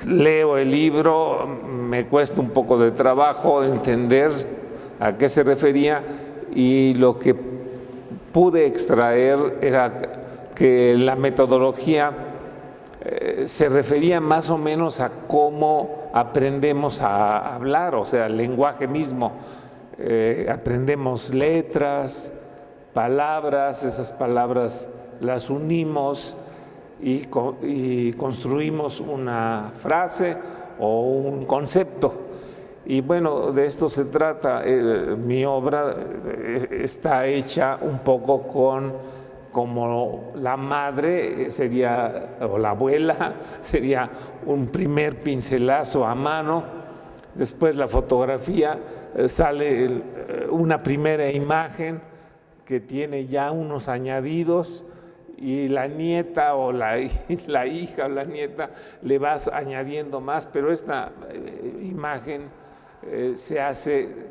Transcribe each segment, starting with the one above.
leo el libro, me cuesta un poco de trabajo entender a qué se refería, y lo que pude extraer era que la metodología se refería más o menos a cómo aprendemos a hablar, o sea, el lenguaje mismo. Aprendemos letras, palabras, esas palabras las unimos y construimos una frase o un concepto. Y bueno, de esto se trata. Mi obra está hecha un poco como la madre sería, o la abuela, sería un primer pincelazo a mano, después la fotografía, sale una primera imagen que tiene ya unos añadidos, y la nieta o la hija o la nieta le vas añadiendo más, pero esta imagen se hace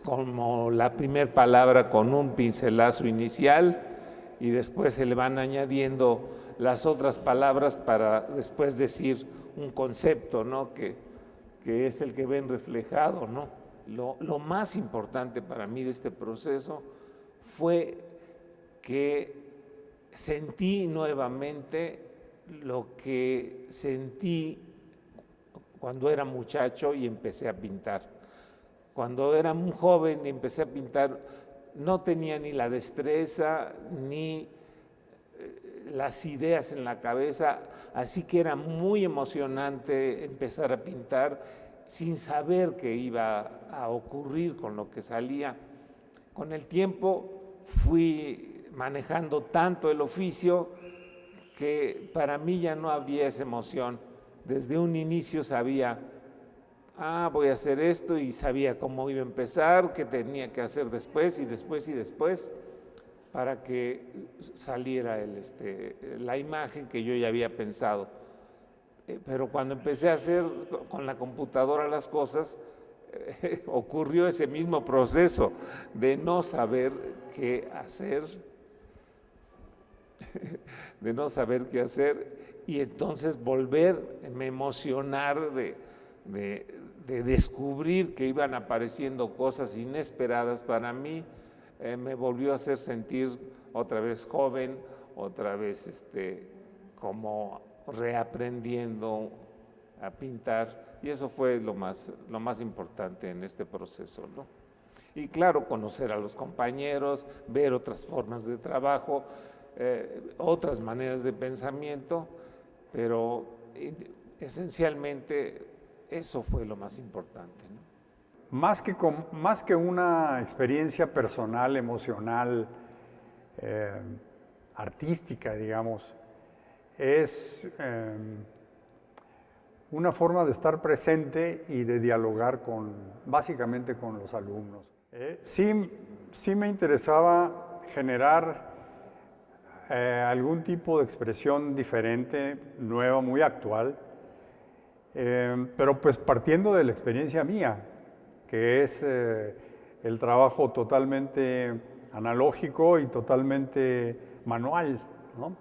como la primera palabra con un pincelazo inicial, y después se le van añadiendo las otras palabras para después decir un concepto, ¿no? que es el que ven reflejado, ¿no? Lo más importante para mí de este proceso fue que sentí nuevamente lo que sentí cuando era muchacho y empecé a pintar. Cuando era muy joven y empecé a pintar, no tenía ni la destreza ni las ideas en la cabeza, así que era muy emocionante empezar a pintar sin saber qué iba a ocurrir con lo que salía. Con el tiempo fui manejando tanto el oficio que para mí ya no había esa emoción. Desde un inicio sabía, voy a hacer esto, y sabía cómo iba a empezar, qué tenía que hacer después y después y después, para que saliera la imagen que yo ya había pensado. Pero cuando empecé a hacer con la computadora las cosas, ocurrió ese mismo proceso de no saber qué hacer, de no saber qué hacer, y entonces volverme a emocionar de descubrir que iban apareciendo cosas inesperadas para mí. Me volvió a hacer sentir otra vez joven, otra vez como reaprendiendo a pintar, y eso fue lo más importante en este proceso, ¿no? Y claro, conocer a los compañeros, ver otras formas de trabajo, otras maneras de pensamiento, pero esencialmente eso fue lo más importante, ¿no? Más que una experiencia personal, emocional, artística, digamos, es una forma de estar presente y de dialogar básicamente con los alumnos. Sí me interesaba generar algún tipo de expresión diferente, nueva, muy actual, pero pues partiendo de la experiencia mía, que es el trabajo totalmente analógico y totalmente manual, ¿no?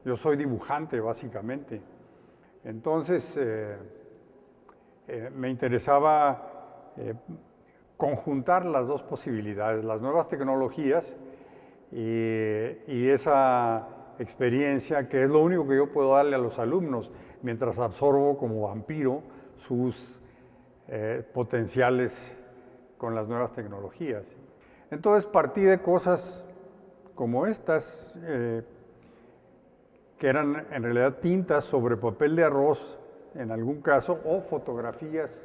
Yo soy dibujante, básicamente. Entonces, me interesaba conjuntar las dos posibilidades, las nuevas tecnologías y esa experiencia, que es lo único que yo puedo darle a los alumnos, mientras absorbo como vampiro sus potenciales con las nuevas tecnologías. Entonces partí de cosas como estas, que eran en realidad tintas sobre papel de arroz, en algún caso, o fotografías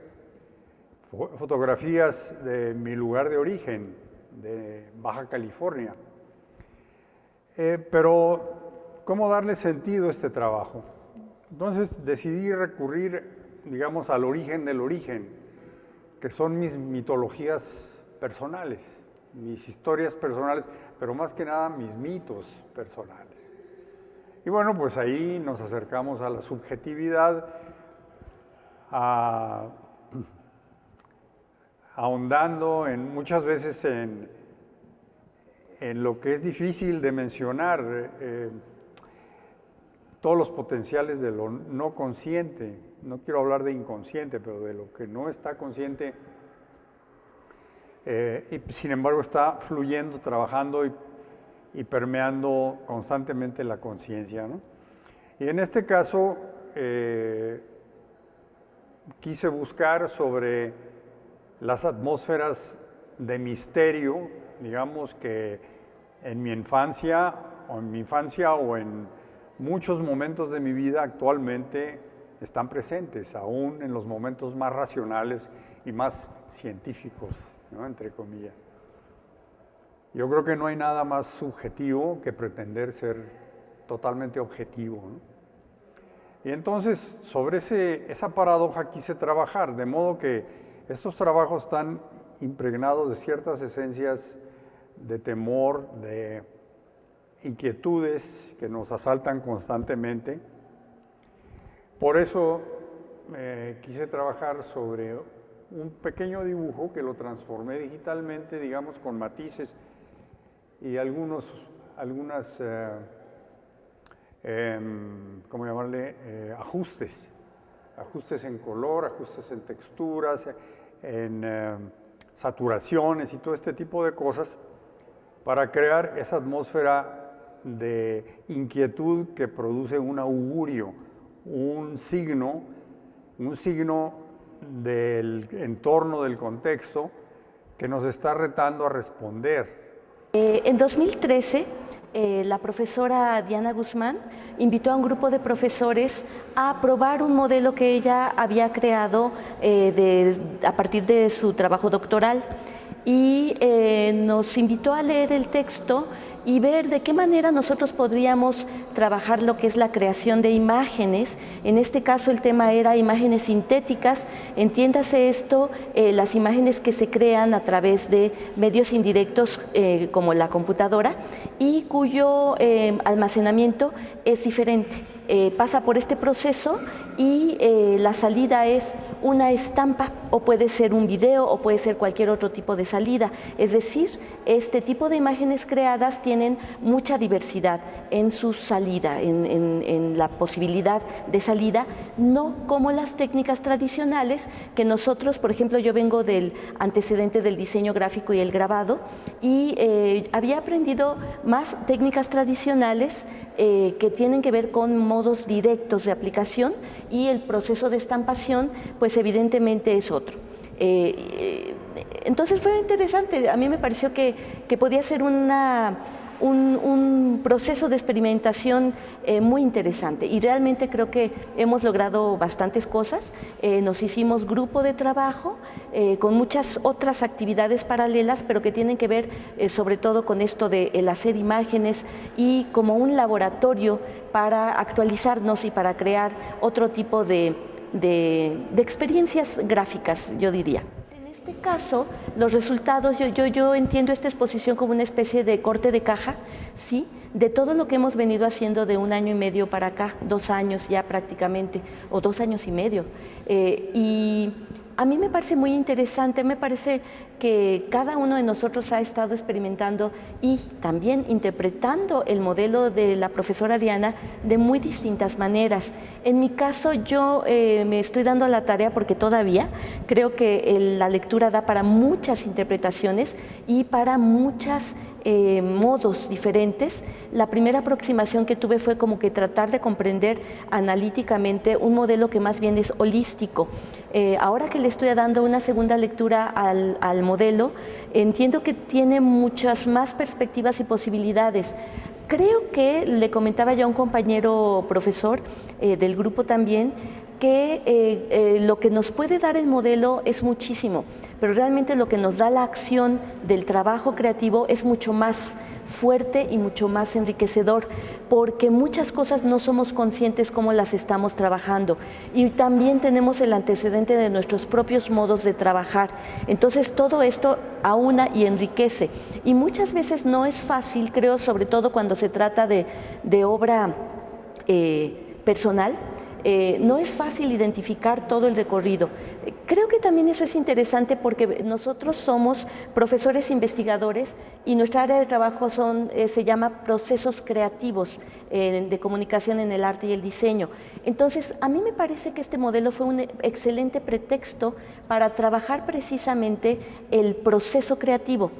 de mi lugar de origen, de Baja California. Pero, ¿cómo darle sentido a este trabajo? Entonces decidí recurrir, digamos, al origen del origen, que son mis mitologías personales, mis historias personales, pero más que nada mis mitos personales. Y bueno, pues ahí nos acercamos a la subjetividad, ahondando muchas veces en lo que es difícil de mencionar. todos los potenciales de lo no consciente. No quiero hablar de inconsciente, pero de lo que no está consciente, y sin embargo está fluyendo, trabajando y permeando constantemente la conciencia, ¿no? Y en este caso quise buscar sobre las atmósferas de misterio, digamos, que en mi infancia o en muchos momentos de mi vida actualmente están presentes, aún en los momentos más racionales y más científicos, ¿no? Entre comillas. Yo creo que no hay nada más subjetivo que pretender ser totalmente objetivo, ¿no? Y entonces, sobre esa paradoja quise trabajar, de modo que estos trabajos están impregnados de ciertas esencias de temor, de inquietudes que nos asaltan constantemente. Por eso quise trabajar sobre un pequeño dibujo que lo transformé digitalmente, digamos, con matices y algunas, ¿cómo llamarle? Ajustes en color, ajustes en texturas, en saturaciones y todo este tipo de cosas para crear esa atmósfera de inquietud que produce un augurio, un signo del entorno, del contexto, que nos está retando a responder. En 2013, la profesora Diana Guzmán invitó a un grupo de profesores a probar un modelo que ella había creado a partir de su trabajo doctoral y nos invitó a leer el texto y ver de qué manera nosotros podríamos trabajar lo que es la creación de imágenes. En este caso el tema era imágenes sintéticas, entiéndase esto, las imágenes que se crean a través de medios indirectos como la computadora y cuyo almacenamiento es diferente. Pasa por este proceso y la salida es una estampa o puede ser un video o puede ser cualquier otro tipo de salida. Es decir, este tipo de imágenes creadas tienen mucha diversidad en su salida, en la posibilidad de salida, no como las técnicas tradicionales que nosotros, por ejemplo, yo vengo del antecedente del diseño gráfico y el grabado y había aprendido más técnicas tradicionales que tienen que ver con modos directos de aplicación y el proceso de estampación, pues evidentemente es otro. Entonces fue interesante, a mí me pareció que podía ser un proceso de experimentación muy interesante y realmente creo que hemos logrado bastantes cosas. Nos hicimos grupo de trabajo con muchas otras actividades paralelas, pero que tienen que ver sobre todo con esto de el hacer imágenes y como un laboratorio para actualizarnos y para crear otro tipo de experiencias gráficas, yo diría. En este caso, los resultados, yo entiendo esta exposición como una especie de corte de caja, ¿sí?, de todo lo que hemos venido haciendo de 1 año y medio para acá, 2 años ya prácticamente, o 2 años y medio. Y a mí me parece muy interesante, me parece que cada uno de nosotros ha estado experimentando y también interpretando el modelo de la profesora Diana de muy distintas maneras. En mi caso, yo me estoy dando la tarea porque todavía creo que la lectura da para muchas interpretaciones y para muchas modos diferentes. La primera aproximación que tuve fue como que tratar de comprender analíticamente un modelo que más bien es holístico. Ahora que le estoy dando una segunda lectura al modelo, entiendo que tiene muchas más perspectivas y posibilidades. Creo que, le comentaba yo a un compañero profesor del grupo también, que lo que nos puede dar el modelo es muchísimo, pero realmente lo que nos da la acción del trabajo creativo es mucho más fuerte y mucho más enriquecedor, porque muchas cosas no somos conscientes cómo las estamos trabajando y también tenemos el antecedente de nuestros propios modos de trabajar. Entonces todo esto aúna y enriquece y muchas veces no es fácil, creo, sobre todo cuando se trata de obra personal, No es fácil identificar todo el recorrido. Creo que también eso es interesante porque nosotros somos profesores investigadores y nuestra área de trabajo se llama procesos creativos de comunicación en el arte y el diseño. Entonces, a mí me parece que este modelo fue un excelente pretexto para trabajar precisamente el proceso creativo.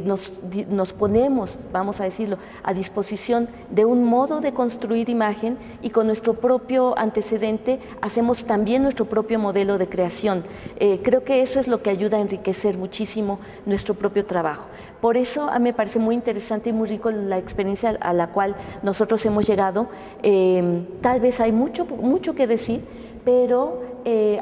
Nos ponemos, vamos a decirlo, a disposición de un modo de construir imagen y con nuestro propio antecedente hacemos también nuestro propio modelo de creación. Creo que eso es lo que ayuda a enriquecer muchísimo nuestro propio trabajo. Por eso a mí me parece muy interesante y muy rico la experiencia a la cual nosotros hemos llegado. Tal vez hay mucho que decir, pero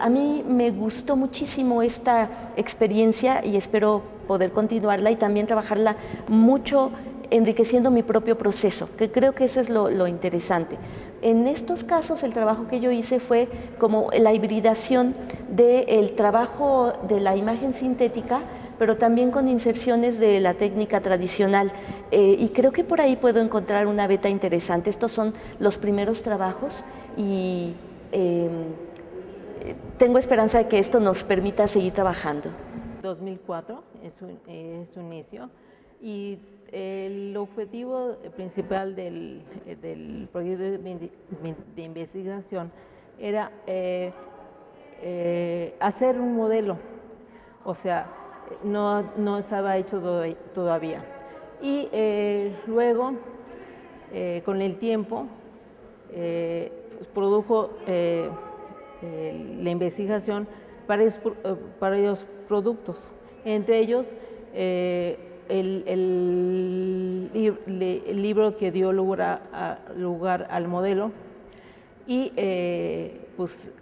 a mí me gustó muchísimo esta experiencia y espero poder continuarla y también trabajarla mucho enriqueciendo mi propio proceso, que creo que eso es lo interesante. En estos casos el trabajo que yo hice fue como la hibridación del trabajo de la imagen sintética, pero también con inserciones de la técnica tradicional. Y creo que por ahí puedo encontrar una beta interesante. Estos son los primeros trabajos y tengo esperanza de que esto nos permita seguir trabajando. 2004 es su inicio y el objetivo principal del proyecto de investigación era hacer un modelo, o sea, no estaba hecho todavía. Y luego, con el tiempo, produjo la investigación varios productos, entre ellos el libro que dio lugar al modelo y pues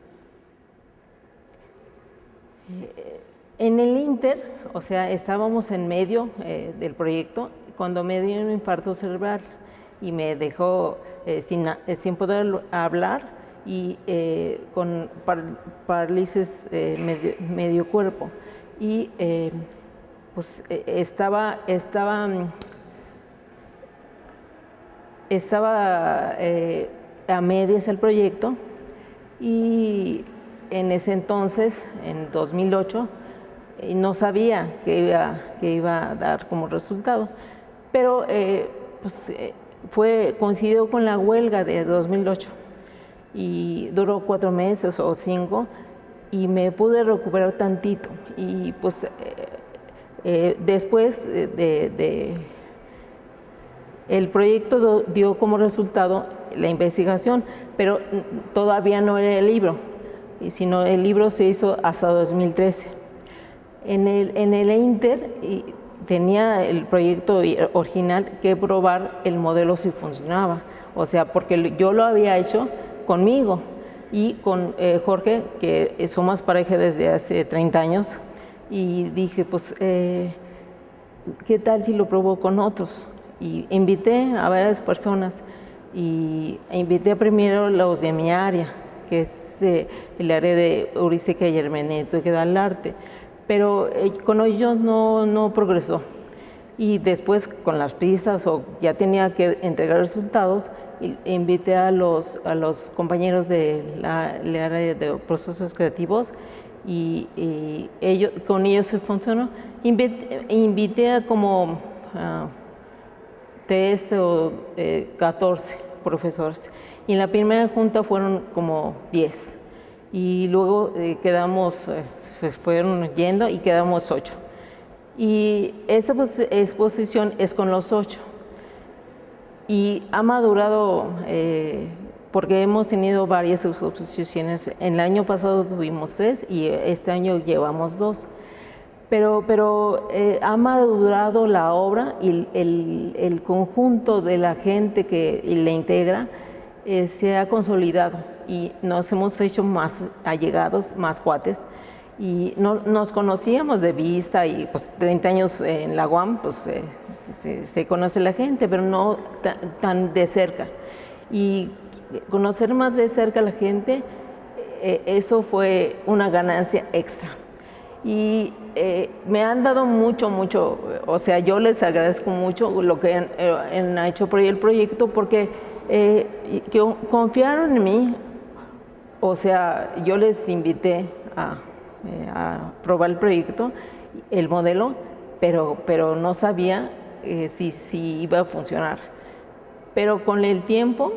en el Inter, o sea, estábamos en medio del proyecto cuando me dio un infarto cerebral y me dejó sin poder hablar y con parálisis medio cuerpo y pues estaba a medias el proyecto y en ese entonces, en 2008, no sabía que iba a dar como resultado, pero pues, coincidió con la huelga de 2008 y duró 4 meses o 5 y me pude recuperar tantito y pues después el proyecto dio como resultado la investigación, pero todavía no era el libro, sino el libro se hizo hasta 2013. En el Inter tenía el proyecto original que probar el modelo si funcionaba, o sea, porque yo lo había hecho conmigo y con Jorge, que somos pareja desde hace 30 años, y dije, pues, ¿qué tal si lo probó con otros? Y invité a varias personas y invité primero los de mi área, que es el área de heurística y hermenéutica del arte, pero con ellos no progresó. Y después, con las prisas o ya tenía que entregar resultados, invité a los compañeros de la área de procesos creativos y con ellos se funcionó. Invité a como 13 o 14 profesores y en la primera junta fueron como 10 y luego se fueron yendo y quedamos 8 y esa exposición es con los 8 y ha madurado porque hemos tenido varias exposiciones. En el año pasado tuvimos 3 y este año llevamos 2. Pero ha madurado la obra y el conjunto de la gente que la integra se ha consolidado y nos hemos hecho más allegados, más cuates. Y nos conocíamos de vista y pues 30 años en la UAM, pues se conoce la gente, pero no tan de cerca. Y conocer más de cerca a la gente, eso fue una ganancia extra. Y me han dado mucho, o sea, yo les agradezco mucho lo que han hecho por el proyecto porque confiaron en mí o sea, yo les invité a probar el proyecto, el modelo, pero no sabía si iba a funcionar. Pero con el tiempo,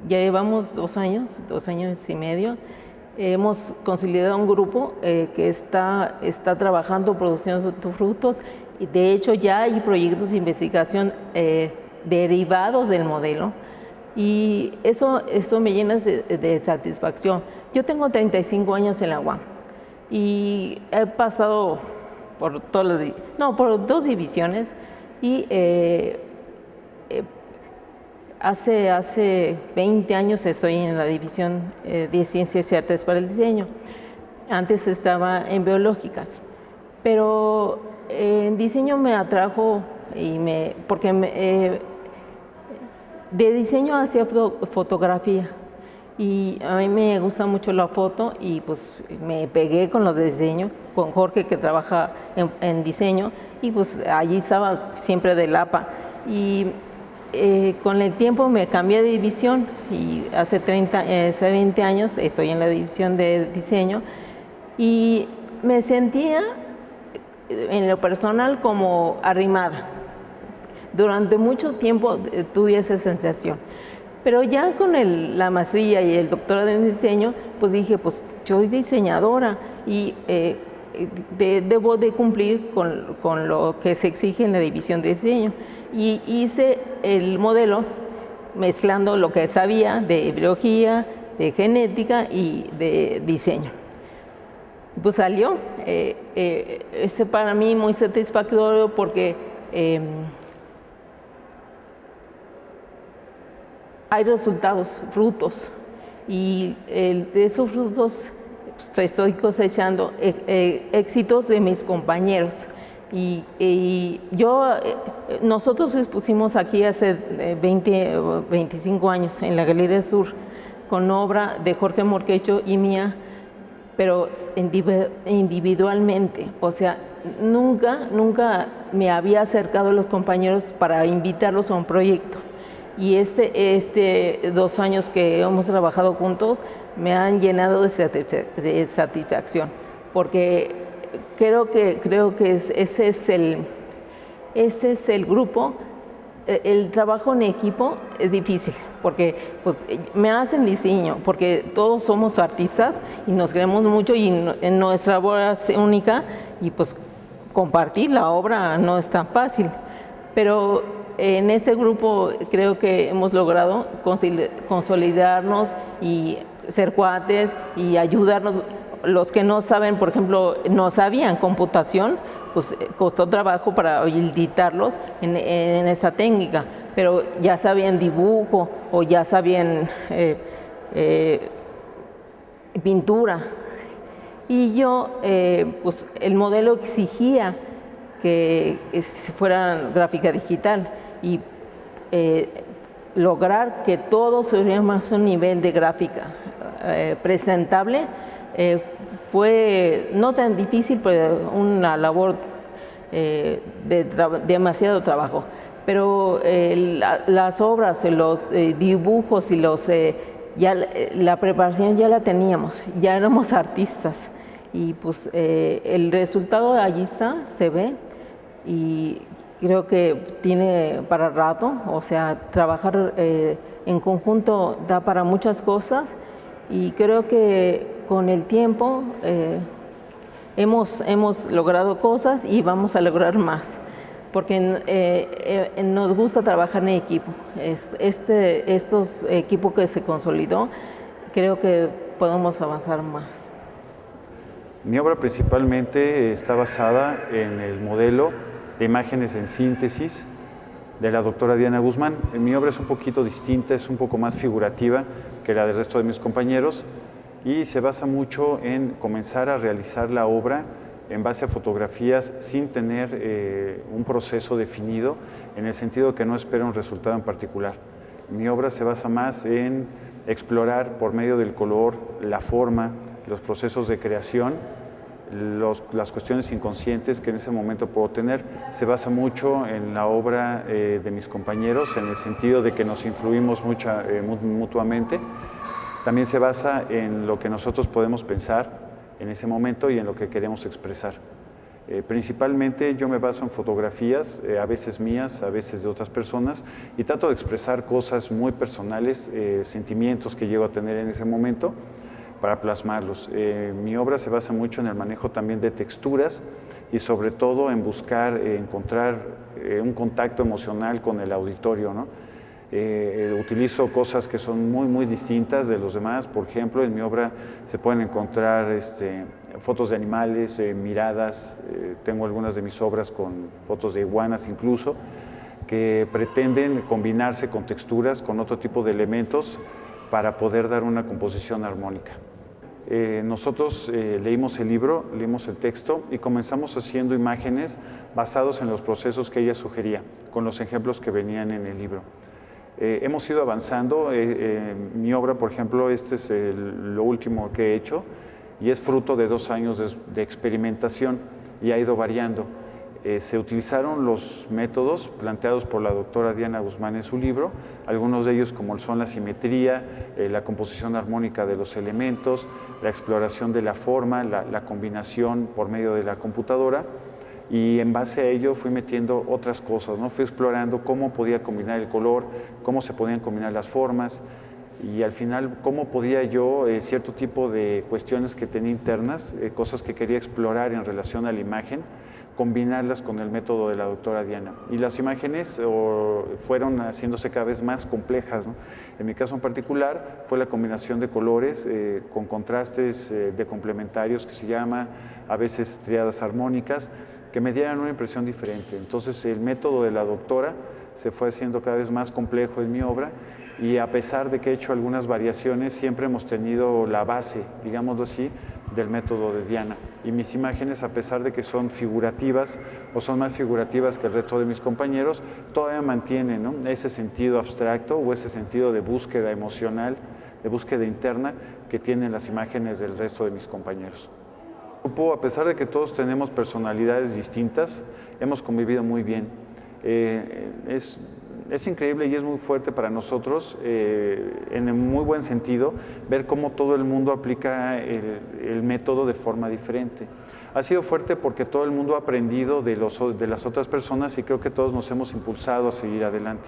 ya llevamos 2 años y medio, hemos consolidado un grupo que está trabajando, produciendo frutos, y de hecho ya hay proyectos de investigación derivados del modelo, y eso me llena de satisfacción. Yo tengo 35 años en la UAM y he pasado por por 2 divisiones, y hace 20 años estoy en la división de Ciencias y Artes para el Diseño. Antes estaba en Biológicas, pero en diseño me atrajo porque de diseño hacía fotografía, y a mí me gusta mucho la foto, y pues me pegué con lo de diseño, con Jorge, que trabaja en diseño, y pues allí estaba siempre de lapa. Y con el tiempo me cambié de división, y hace 20 años estoy en la división de diseño, y me sentía en lo personal como arrimada. Durante mucho tiempo tuve esa sensación, pero ya con la maestría y el doctorado en diseño, pues dije, pues soy diseñadora y debo de cumplir con lo que se exige en la división de diseño. Y hice el modelo mezclando lo que sabía de biología, de genética y de diseño. Pues salió, para mí muy satisfactorio, porque hay resultados, frutos, y de esos frutos pues, estoy cosechando éxitos de mis compañeros. Y nosotros expusimos aquí hace 20 o 25 años en la Galería Sur, con obra de Jorge Morquecho y mía, pero individualmente. O sea, nunca me había acercado a los compañeros para invitarlos a un proyecto. Y 2 años que hemos trabajado juntos me han llenado de satisfacción, porque creo que ese es el grupo. El trabajo en equipo es difícil, porque pues, me hacen diseño, porque todos somos artistas y nos queremos mucho, y en nuestra obra es única, y pues compartir la obra no es tan fácil. Pero en ese grupo creo que hemos logrado consolidarnos y ser cuates y ayudarnos. Los que no saben, por ejemplo, no sabían computación, pues costó trabajo para habilitarlos en esa técnica, pero ya sabían dibujo o ya sabían pintura. Y yo, pues el modelo exigía que fuera gráfica digital, y lograr que todo se más a un nivel de gráfica presentable fue no tan difícil, pero una labor de demasiado trabajo. Pero las obras, los dibujos y la preparación ya la teníamos, ya éramos artistas, y pues el resultado allí está, se ve, y creo que tiene para rato. O sea, trabajar en conjunto da para muchas cosas, y creo que con el tiempo hemos logrado cosas y vamos a lograr más, porque nos gusta trabajar en equipo. Estos equipos que se consolidó, creo que podemos avanzar más. Mi obra principalmente está basada en el modelo de imágenes en síntesis de la doctora Diana Guzmán. Mi obra es un poquito distinta, es un poco más figurativa que la del resto de mis compañeros, y se basa mucho en comenzar a realizar la obra en base a fotografías sin tener un proceso definido, en el sentido que no espera un resultado en particular. Mi obra se basa más en explorar por medio del color, la forma, los procesos de creación, las cuestiones inconscientes que en ese momento puedo tener. Se basa mucho en la obra de mis compañeros, en el sentido de que nos influimos mutuamente. también se basa en lo que nosotros podemos pensar en ese momento y en lo que queremos expresar. Principalmente yo me baso en fotografías, a veces mías, a veces de otras personas, y trato de expresar cosas muy personales, sentimientos que llego a tener en ese momento para plasmarlos. Mi obra se basa mucho en el manejo también de texturas y sobre todo en buscar, encontrar un contacto emocional con el auditorio, ¿no? Utilizo cosas que son muy distintas de los demás. Por ejemplo, en mi obra se pueden encontrar fotos de animales, miradas. Tengo algunas de mis obras con fotos de iguanas incluso, que pretenden combinarse con texturas, con otro tipo de elementos para poder dar una composición armónica. Nosotros leímos el libro, leímos el texto y comenzamos haciendo imágenes basados en los procesos que ella sugería, con los ejemplos que venían en el libro. Hemos ido avanzando. Mi obra, por ejemplo, este es lo último que he hecho y es fruto de 2 años de experimentación y ha ido variando. Se utilizaron los métodos planteados por la doctora Diana Guzmán en su libro, algunos de ellos como son la simetría, la composición armónica de los elementos, la exploración de la forma, la combinación por medio de la computadora. Y en base a ello fui metiendo otras cosas, ¿no? Fui explorando cómo podía combinar el color, cómo se podían combinar las formas y al final cómo podía yo, cierto tipo de cuestiones que tenía internas, cosas que quería explorar en relación a la imagen, combinarlas con el método de la doctora Diana. Y las imágenes fueron haciéndose cada vez más complejas, ¿no? En mi caso en particular fue la combinación de colores con contrastes de complementarios que se llama, a veces triadas armónicas, que me dieran una impresión diferente. Entonces el método de la doctora se fue haciendo cada vez más complejo en mi obra y a pesar de que he hecho algunas variaciones, siempre hemos tenido la base, digámoslo así, del método de Diana. Y mis imágenes, a pesar de que son figurativas o son más figurativas que el resto de mis compañeros, todavía mantienen, ¿no?, ese sentido abstracto o ese sentido de búsqueda emocional, de búsqueda interna que tienen las imágenes del resto de mis compañeros. A pesar de que todos tenemos personalidades distintas, hemos convivido muy bien. Es increíble y es muy fuerte para nosotros, en un muy buen sentido, ver cómo todo el mundo aplica el método de forma diferente. Ha sido fuerte porque todo el mundo ha aprendido de las otras personas y creo que todos nos hemos impulsado a seguir adelante.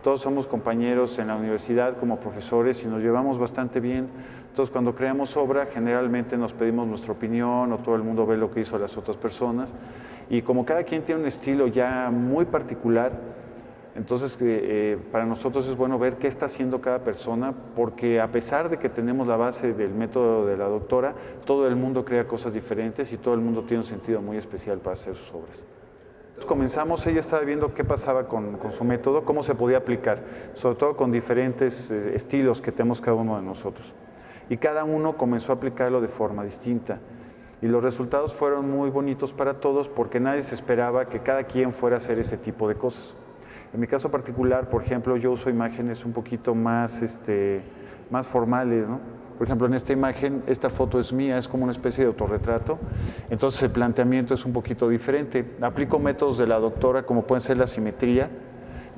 Todos somos compañeros en la universidad como profesores y nos llevamos bastante bien. Entonces, cuando creamos obra, generalmente nos pedimos nuestra opinión o todo el mundo ve lo que hizo las otras personas. Y como cada quien tiene un estilo ya muy particular, entonces para nosotros es bueno ver qué está haciendo cada persona, porque a pesar de que tenemos la base del método de la doctora, todo el mundo crea cosas diferentes y todo el mundo tiene un sentido muy especial para hacer sus obras. Comenzamos, ella estaba viendo qué pasaba con su método, cómo se podía aplicar, sobre todo con diferentes estilos que tenemos cada uno de nosotros. Y cada uno comenzó a aplicarlo de forma distinta. Y los resultados fueron muy bonitos para todos porque nadie se esperaba que cada quien fuera a hacer ese tipo de cosas. En mi caso particular, por ejemplo, yo uso imágenes un poquito más formales, ¿no? Por ejemplo, en esta imagen, esta foto es mía, es como una especie de autorretrato, entonces el planteamiento es un poquito diferente. Aplico métodos de la doctora como pueden ser la simetría,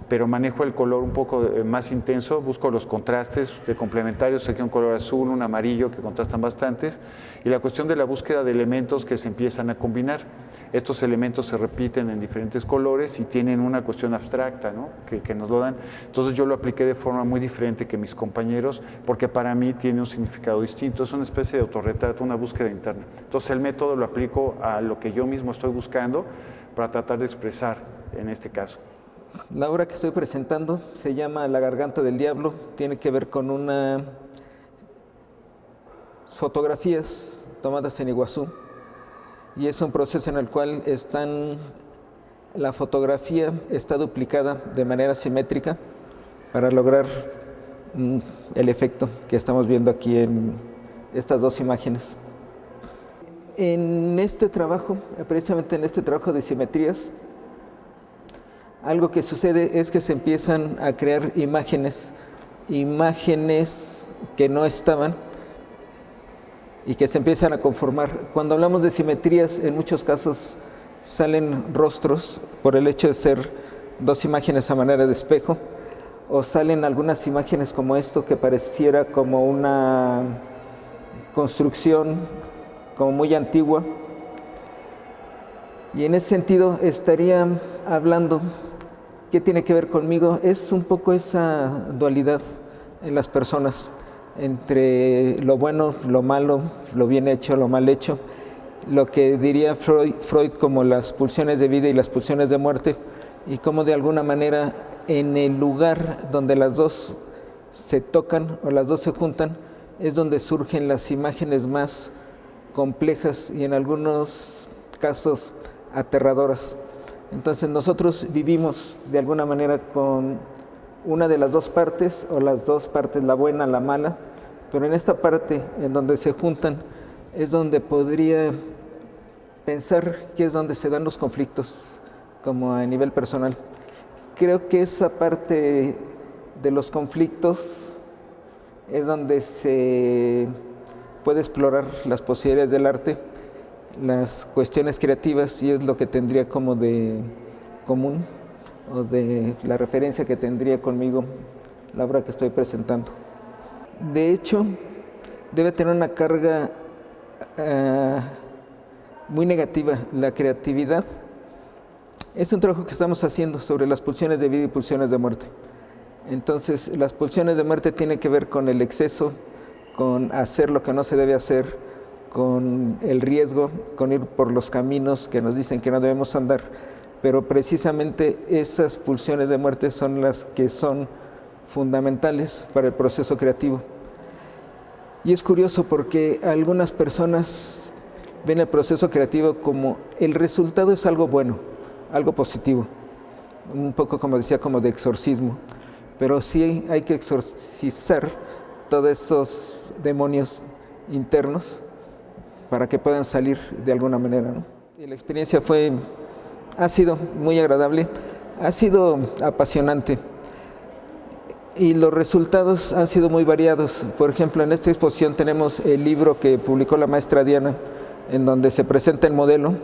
pero manejo el color un poco más intenso, busco los contrastes de complementarios, aquí un color azul, un amarillo que contrastan bastantes, y la cuestión de la búsqueda de elementos que se empiezan a combinar. Estos elementos se repiten en diferentes colores y tienen una cuestión abstracta, ¿no?, que nos lo dan. Entonces yo lo apliqué de forma muy diferente que mis compañeros, porque para mí tiene un significado distinto, es una especie de autorretrato, una búsqueda interna. Entonces el método lo aplico a lo que yo mismo estoy buscando para tratar de expresar en este caso. La obra que estoy presentando se llama La garganta del diablo, tiene que ver con unas fotografías tomadas en Iguazú y es un proceso en el cual la fotografía está duplicada de manera simétrica para lograr el efecto que estamos viendo aquí en estas dos imágenes. En este trabajo, precisamente en este trabajo de simetrías, algo que sucede es que se empiezan a crear imágenes que no estaban y que se empiezan a conformar. Cuando hablamos de simetrías, en muchos casos salen rostros por el hecho de ser dos imágenes a manera de espejo, o salen algunas imágenes como esto que pareciera como una construcción como muy antigua. Y en ese sentido estaría hablando, ¿qué tiene que ver conmigo? Es un poco esa dualidad en las personas entre lo bueno, lo malo, lo bien hecho, lo mal hecho, lo que diría Freud como las pulsiones de vida y las pulsiones de muerte, y cómo de alguna manera en el lugar donde las dos se tocan o las dos se juntan es donde surgen las imágenes más complejas y en algunos casos aterradoras. Entonces nosotros vivimos de alguna manera con una de las dos partes, o las dos partes, la buena, la mala, pero en esta parte en donde se juntan es donde podría pensar que es donde se dan los conflictos, como a nivel personal. Creo que esa parte de los conflictos es donde se puede explorar las posibilidades del arte, las cuestiones creativas, y es lo que tendría como de común, o de la referencia que tendría conmigo la obra que estoy presentando. De hecho, debe tener una carga muy negativa. La creatividad es un trabajo que estamos haciendo sobre las pulsiones de vida y pulsiones de muerte. Entonces, las pulsiones de muerte tienen que ver con el exceso, con hacer lo que no se debe hacer, con el riesgo, con ir por los caminos que nos dicen que no debemos andar. Pero precisamente esas pulsiones de muerte son las que son fundamentales para el proceso creativo. Y es curioso porque algunas personas ven el proceso creativo como el resultado es algo bueno, algo positivo, un poco como decía, como de exorcismo, pero sí hay que exorcizar todos esos demonios internos para que puedan salir de alguna manera, ¿no? Y la experiencia ha sido muy agradable, ha sido apasionante y los resultados han sido muy variados. Por ejemplo, en esta exposición tenemos el libro que publicó la maestra Diana, en donde se presenta el modelo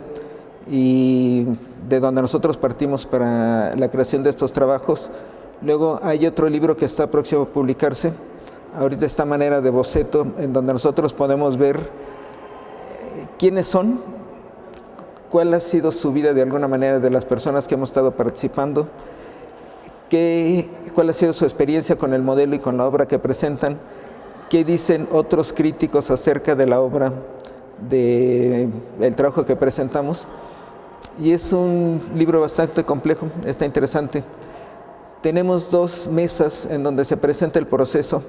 y de donde nosotros partimos para la creación de estos trabajos. Luego hay otro libro que está próximo a publicarse, ahorita de esta manera de boceto, en donde nosotros podemos ver quiénes son, cuál ha sido su vida de alguna manera de las personas que hemos estado participando, cuál ha sido su experiencia con el modelo y con la obra que presentan, qué dicen otros críticos acerca de la obra, del trabajo que presentamos. Y es un libro bastante complejo, está interesante. Tenemos 2 mesas en donde se presenta el proceso,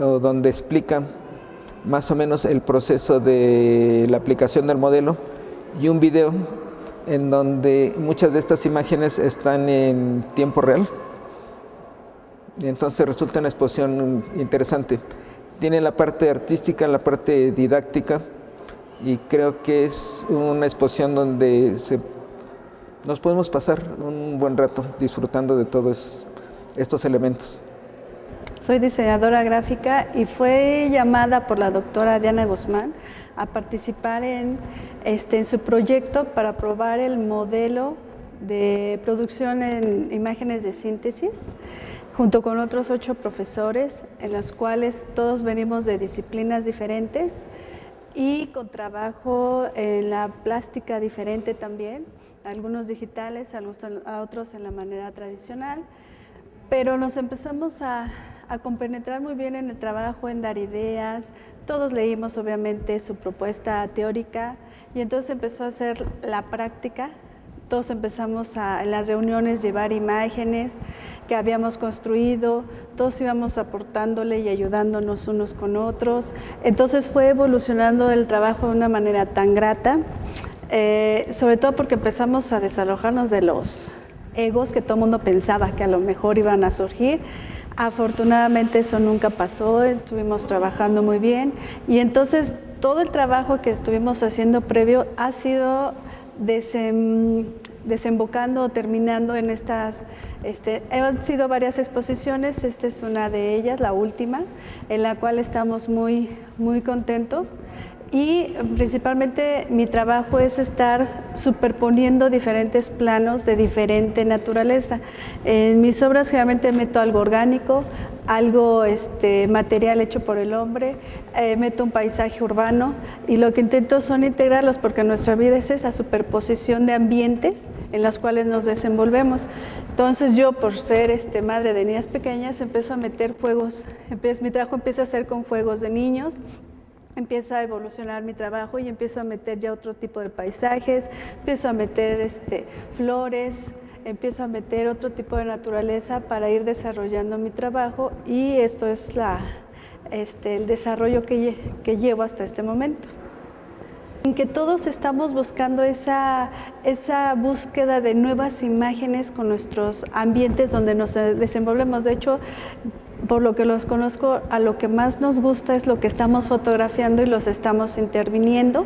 o donde explica más o menos el proceso de la aplicación del modelo, y un video en donde muchas de estas imágenes están en tiempo real. Y entonces resulta una exposición interesante. Tiene la parte artística, la parte didáctica, y creo que es una exposición donde nos podemos pasar un buen rato disfrutando de todos estos elementos. Soy diseñadora gráfica y fue llamada por la doctora Diana Guzmán a participar en su proyecto para probar el modelo de producción en imágenes de síntesis, junto con otros 8 profesores, en los cuales todos venimos de disciplinas diferentes y con trabajo en la plástica diferente también, algunos digitales, otros en la manera tradicional, pero nos empezamos a compenetrar muy bien en el trabajo, en dar ideas. Todos leímos obviamente su propuesta teórica y entonces empezó a hacer la práctica. Todos empezamos en las reuniones llevar imágenes que habíamos construido, todos íbamos aportándole y ayudándonos unos con otros. Entonces fue evolucionando el trabajo de una manera tan grata, sobre todo porque empezamos a desalojarnos de los egos que todo el mundo pensaba que a lo mejor iban a surgir. Afortunadamente eso nunca pasó, estuvimos trabajando muy bien y entonces todo el trabajo que estuvimos haciendo previo ha sido desembocando o terminando en estas, han sido varias exposiciones, esta es una de ellas, la última, en la cual estamos muy, muy contentos Y principalmente mi trabajo es estar superponiendo diferentes planos de diferente naturaleza. En mis obras generalmente meto algo orgánico, algo material hecho por el hombre, meto un paisaje urbano y lo que intento son integrarlos porque nuestra vida es esa superposición de ambientes en los cuales nos desenvolvemos. Entonces yo, por ser madre de niñas pequeñas, empiezo a meter juegos, mi trabajo empieza a ser con juegos de niños, empieza a evolucionar mi trabajo y empiezo a meter ya otro tipo de paisajes, empiezo a meter flores, empiezo a meter otro tipo de naturaleza para ir desarrollando mi trabajo y esto es el desarrollo que llevo hasta este momento. En que todos estamos buscando esa búsqueda de nuevas imágenes con nuestros ambientes donde nos desenvolvemos. De hecho, por lo que los conozco, a lo que más nos gusta es lo que estamos fotografiando y los estamos interviniendo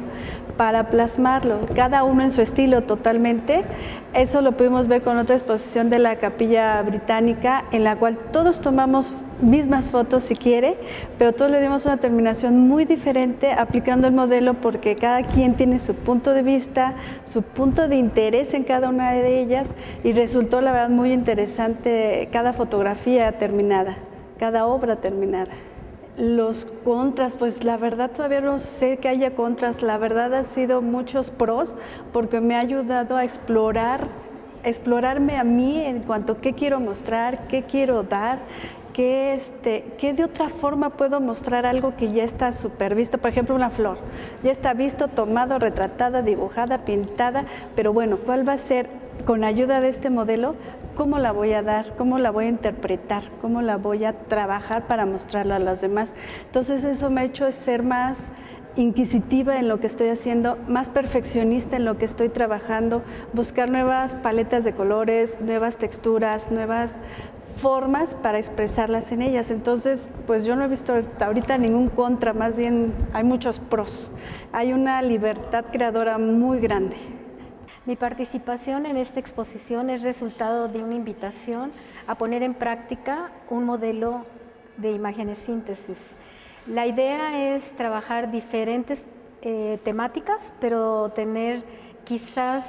para plasmarlo, cada uno en su estilo totalmente. Eso lo pudimos ver con otra exposición de la Capilla Británica, en la cual todos tomamos mismas fotos si quiere, pero todos le dimos una terminación muy diferente aplicando el modelo porque cada quien tiene su punto de vista, su punto de interés en cada una de ellas y resultó la verdad muy interesante cada fotografía terminada, cada obra terminada. Los contras, pues la verdad todavía no sé que haya contras, la verdad ha sido muchos pros porque me ha ayudado a explorarme a mí en cuanto a qué quiero mostrar, qué quiero dar, qué de otra forma puedo mostrar algo que ya está súper visto, por ejemplo una flor, ya está visto, tomado, retratada, dibujada, pintada, pero bueno, ¿cuál va a ser con ayuda de este modelo? ¿Cómo la voy a dar? ¿Cómo la voy a interpretar? ¿Cómo la voy a trabajar para mostrarla a los demás? Entonces eso me ha hecho ser más inquisitiva en lo que estoy haciendo, más perfeccionista en lo que estoy trabajando, buscar nuevas paletas de colores, nuevas texturas, nuevas formas para expresarlas en ellas. Entonces, pues yo no he visto ahorita ningún contra, más bien hay muchos pros. Hay una libertad creadora muy grande. Mi participación en esta exposición es resultado de una invitación a poner en práctica un modelo de imágenes síntesis. La idea es trabajar diferentes temáticas, pero tener quizás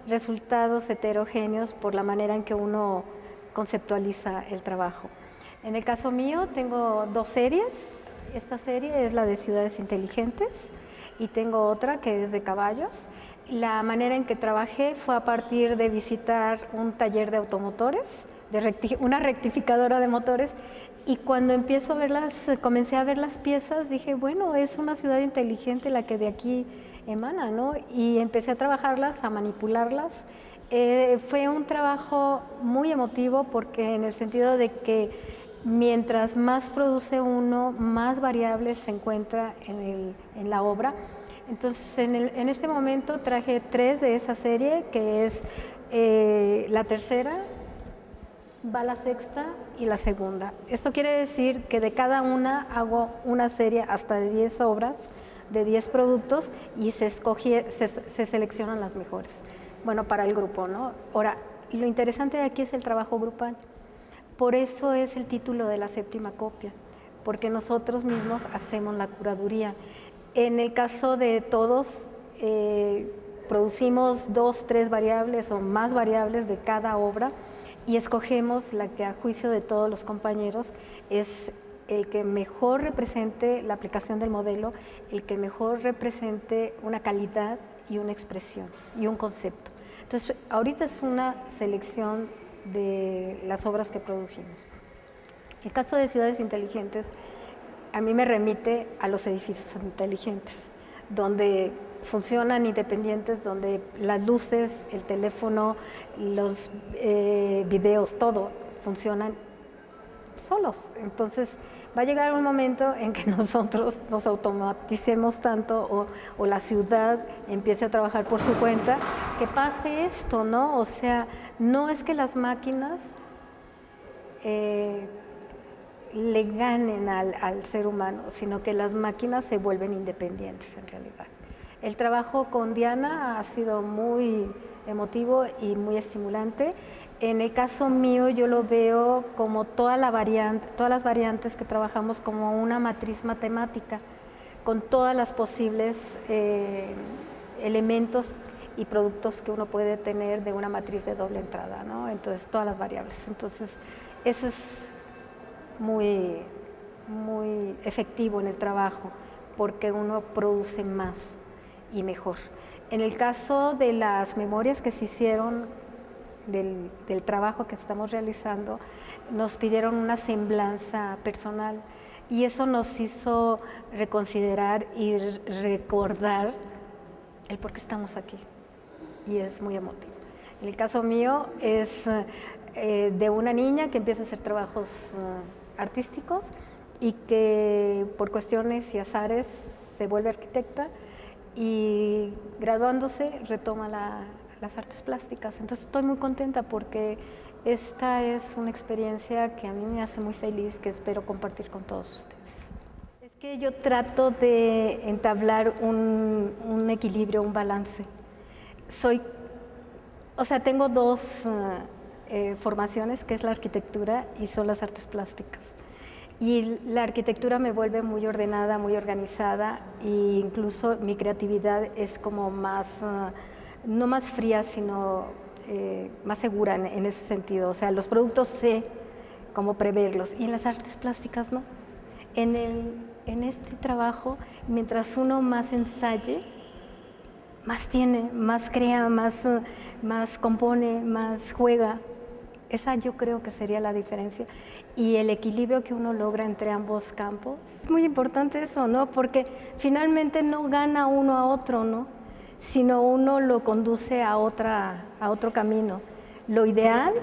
resultados heterogéneos por la manera en que uno conceptualiza el trabajo. En el caso mío tengo dos series. Esta serie es la de ciudades inteligentes y tengo otra que es de caballos. La manera en que trabajé fue a partir de visitar un taller de automotores, una rectificadora de motores, y cuando comencé a ver las piezas, dije, bueno, es una ciudad inteligente la que de aquí emana, ¿no? Y empecé a trabajarlas, a manipularlas. Fue un trabajo muy emotivo porque en el sentido de que mientras más produce uno, más variables se encuentra en la obra. Entonces, en este momento traje 3 de esa serie, que es la tercera, va la sexta y la segunda. Esto quiere decir que de cada una hago una serie hasta de 10 obras, de 10 productos, y se seleccionan las mejores. Bueno, para el grupo, ¿no? Ahora, lo interesante de aquí es el trabajo grupal. Por eso es el título de la 7ª copia, porque nosotros mismos hacemos la curaduría. En el caso de todos, producimos 2, 3 variables o más variables de cada obra y escogemos la que a juicio de todos los compañeros es el que mejor represente la aplicación del modelo, el que mejor represente una calidad y una expresión y un concepto. Entonces, ahorita es una selección de las obras que produjimos. El caso de ciudades inteligentes a mí me remite a los edificios inteligentes, donde funcionan independientes, donde las luces, el teléfono, los videos, todo funcionan solos. Entonces va a llegar un momento en que nosotros nos automaticemos tanto o la ciudad empiece a trabajar por su cuenta, que pase esto, ¿no? O sea, no es que las máquinas le ganen al ser humano, sino que las máquinas se vuelven independientes en realidad. El trabajo con Diana ha sido muy emotivo y muy estimulante. En el caso mío yo lo veo como todas las variantes que trabajamos como una matriz matemática. con todas las posibles elementos y productos que uno puede tener de una matriz de doble entrada, ¿no? Entonces, todas las variables. Entonces, eso es muy, muy efectivo en el trabajo, porque uno produce más y mejor. En el caso de las memorias que se hicieron del trabajo que estamos realizando, nos pidieron una semblanza personal y eso nos hizo reconsiderar y recordar el por qué estamos aquí, y es muy emotivo. En el caso mío es de una niña que empieza a hacer trabajos artísticos y que por cuestiones y azares se vuelve arquitecta y graduándose retoma las artes plásticas. Entonces estoy muy contenta porque esta es una experiencia que a mí me hace muy feliz, que espero compartir con todos ustedes. Es que yo trato de entablar un equilibrio, un balance. Tengo dos formaciones, que es la arquitectura y son las artes plásticas. Y la arquitectura me vuelve muy ordenada, muy organizada, e incluso mi creatividad es como más, no más fría, sino más segura en ese sentido. O sea, los productos sé cómo preverlos, y en las artes plásticas no. En este trabajo, mientras uno más ensaye, más tiene, más crea, más compone, más juega. Esa yo creo que sería la diferencia. Y el equilibrio que uno logra entre ambos campos. Es muy importante eso, ¿no? Porque finalmente no gana uno a otro, ¿no? Sino uno lo conduce a otro camino. Lo ideal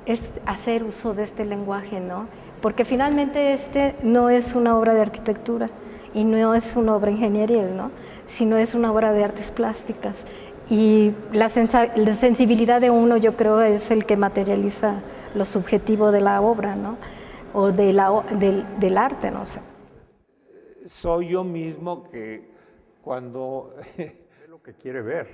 es hacer uso de este lenguaje, ¿no? Porque finalmente este no es una obra de arquitectura y no es una obra ingenieril, ¿no? Sino es una obra de artes plásticas. Y la sensibilidad de uno, yo creo, es el que materializa lo subjetivo de la obra, ¿no? O del arte, no sé. Soy yo mismo que cuando... Es lo que quiere ver.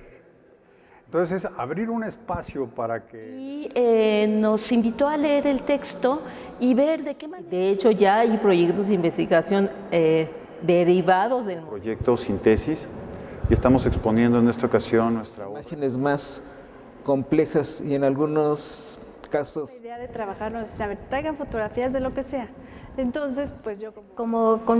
Entonces, abrir un espacio para que... Y nos invitó a leer el texto y ver de qué manera... De hecho, ya hay proyectos de investigación derivados del proyecto Síntesis, y estamos exponiendo en esta ocasión nuestra obra. Imágenes más complejas y en algunos casos... La idea de trabajar, no es saber, traigan fotografías de lo que sea. Entonces, pues yo como